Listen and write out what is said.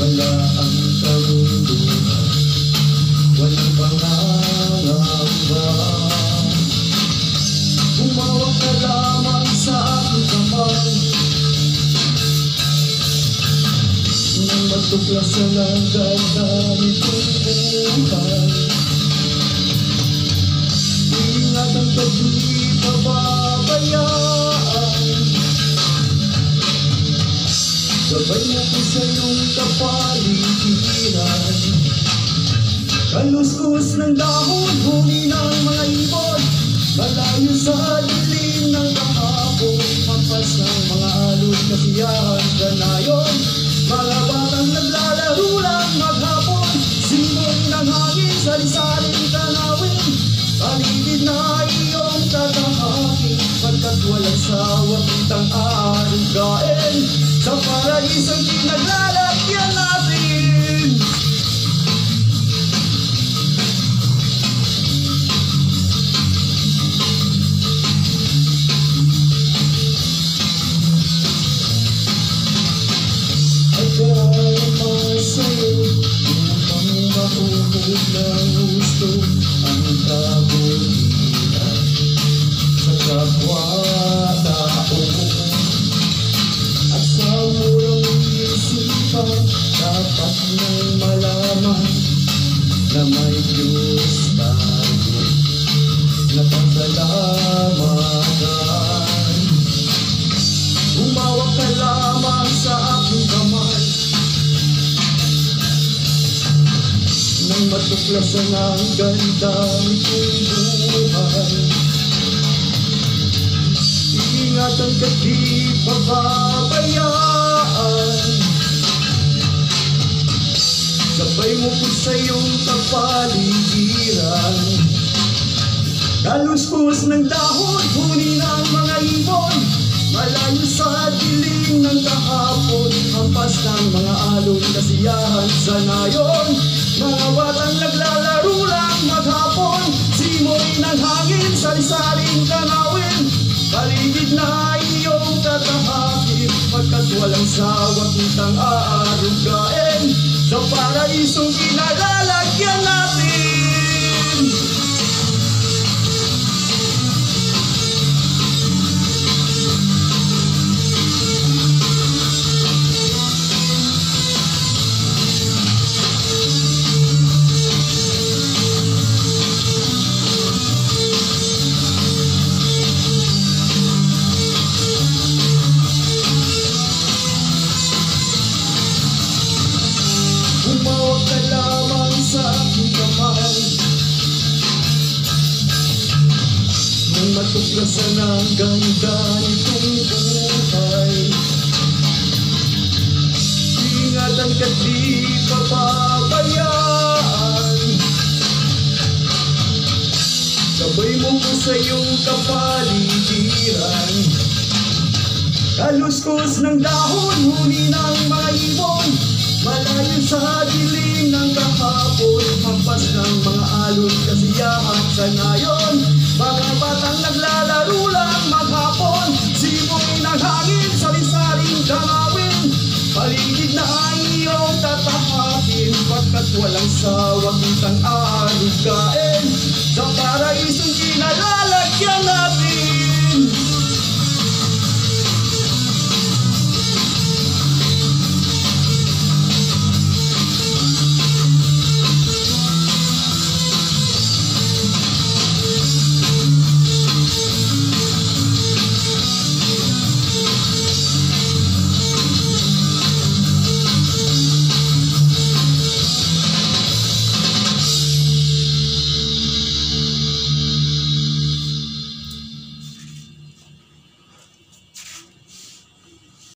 Wala ang karunungan, walang pangangamba. Humawak ka lamang sa aking kamay, nang matuklasan ang ganda nitong buhay. Ingatan ka di pababayaan, sabay mo ko sa iyong kapaligiran. Kaluskus ng dahon, huni ng mga ibon, malayo sa dilim ng kahapon. Hampas ng mga alon, kasiyahan ka na yun. Mga batang naglalaro lang maghapon, simoy ng hangin, sari-saring tanawin. Paligid na iyong tatahakin, pagkat walang sawang kitang arugain sa paraisong pinaglalakyan natin. At dahil masa'yo, upang mahuhog ng gusto ang kabulitan sa kapwa-tao. At sa murang isipan, dapat mong malaman na may Diyos tayo na pasalamatan. Humawak ka lamang sa aking kamay, nang matuklasan ang ganda nitong buhay. Ingatan ka di pababayaan, sabay mo ko sa iyong kapaligiran. Kaluskus ng dahon, huni ng mga ibon, malayo sa dilim ng kahapon. Hampas ng mga alon, kasiyahan sa nayon. Mga batang naglalaro lang maghapon, simoy ng hangin, sari-saring tanawin. Paligid na iyong tatahakin, pagkat walang sawa kitang aarugain sa paraisong pinalalagyan natin. Humawak ka lamang sa aking kamay, nang matuklasan ang ganda nitong buhay. Ingatan ka di pababayaan, sabay mo ko sa iyong kapaligiran. Kaluskus ng dahon, huni ng mga ibon, malayo sa dilim ng kahapon. Hampas ng mga alon, kasiyahan sa nayon. Mga batang naglalaro lang maghapon, simoy ng hangin, sari-saring tanawin. Paligid na iyong tatahakin, pagkat walang sawa kitang aarugain